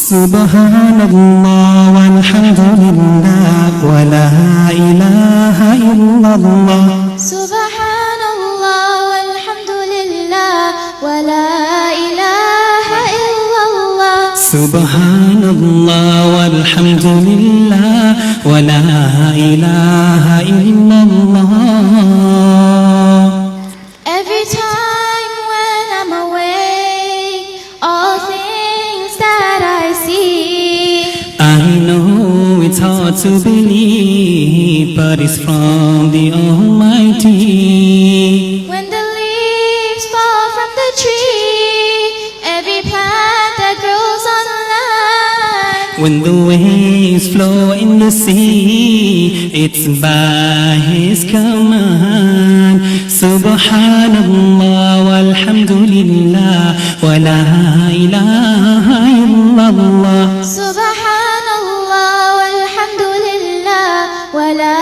Subhanallah walhamdulillah wa la ilaha illallah. Subhanallah walhamdulillah wa la ilaha illallah. Subhanallah walhamdulillah wa la ilaha illallah. Every time when I'm awake, all things that I see, I know it's hard to believe, but it's from the Almighty. when the leaves fall from the tree, every plant that grows on land, When the waves flow in the sea, it's by His command. Subhanallah walhamdulillah wa la ilaha illallah. Subhanallah walhamdulillah wa la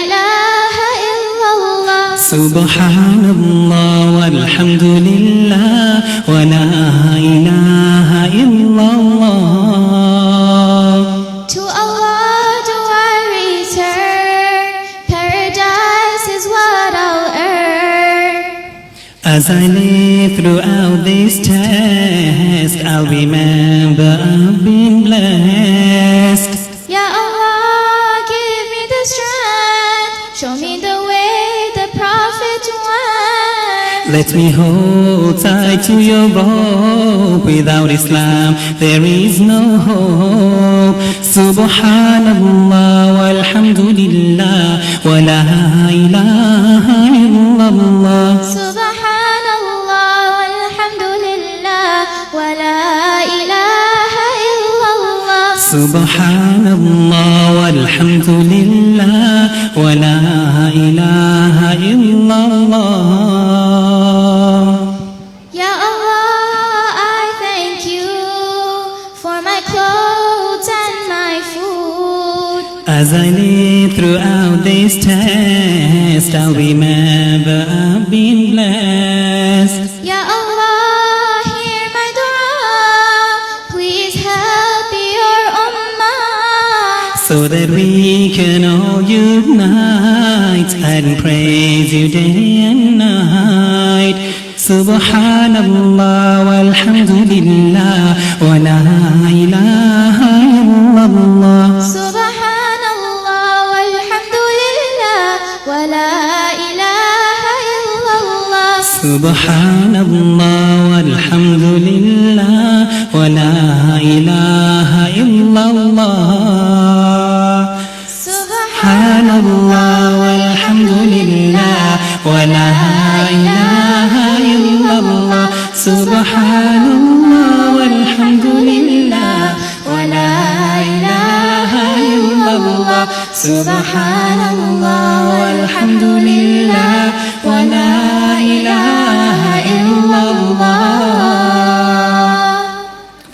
ilaha illallah. Subhanallah walhamdulillah wa la ilaha illallah. To Allah do I return, paradise is what I'll earn. As I live throughout this test, I'll remember I've been blessed. Ya Allah, give me the strength, show me the way the Prophet went. Let me hold tight to your rope. Without Islam, there is no hope. Subhanallah walhamdulillah wa la ilaha illallah. Subhanallah walhamdulillah wa la ilaha illallah. Subhanallah walhamdulillah wa la ilaha illallah. Ya Allah, I thank you for my clothes and my food. As I live throughout this test, I'll remember I've been blessed. Ya Allah, hear my dua, please help your ummah, So that we can all unite and praise you day and night. Subhanallah walhamdulillah wa la ilaha illallah. Subhanallah walhamdulillah wa la ilaha illallah. Subhanallah walhamdulillah wa la ilaha illallah. Subhanallah walhamdulillah wa la ilaha illallah. Subhanallah walhamdulillah wa la ilaha illallah. Subhanallah walhamdulillah wa la ilaha illallah.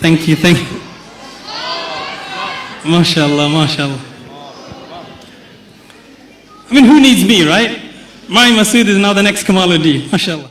Thank you. MashaAllah, MashaAllah. I mean, who needs me, right? Mari Masood is now the next Kamaluddin. MashaAllah.